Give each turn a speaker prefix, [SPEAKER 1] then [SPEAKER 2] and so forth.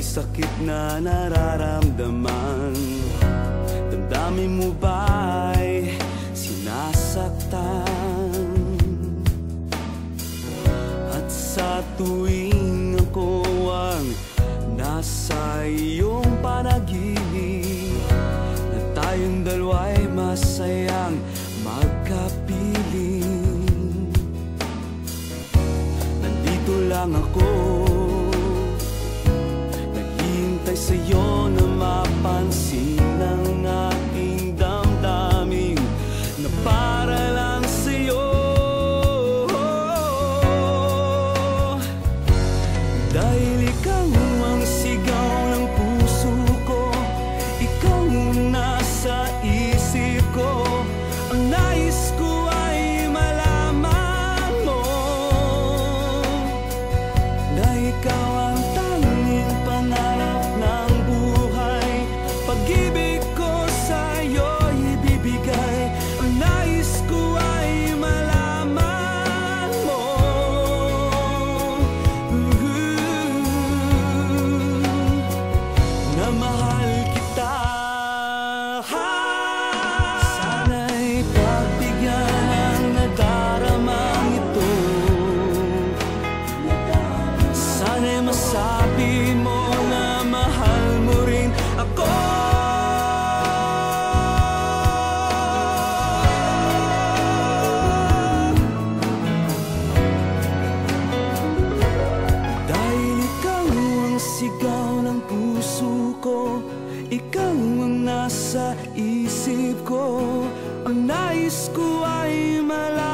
[SPEAKER 1] May sakit na nararamdaman. Damdamin mo ba'y sinasaktan? At sa tuwing ako ang nasa iyong panaginip, na tayong dalawa'y masayang magkapiling, nandito lang ako, naghihintay sa'yo na mapansin ang aking damdamin na para lang sa'yo. Dahil ikaw ang sigaw ng puso ko, ikaw ang nasa isip ko, ang nais ko ay malaman mo na ikaw ang tanging pangarap ng buhay. Pag-ibig ko sa'yo ibibigay, ang nais ko ay malaman mo na mahal kita. Sana'y pagbigyan ang nadaramang ito, sana'y masabi mo na mahal mo rin ako. Dahil ikaw ang sigaw ng puso ko, ikaw ang nasa isip ko, ang nais ko ay malaman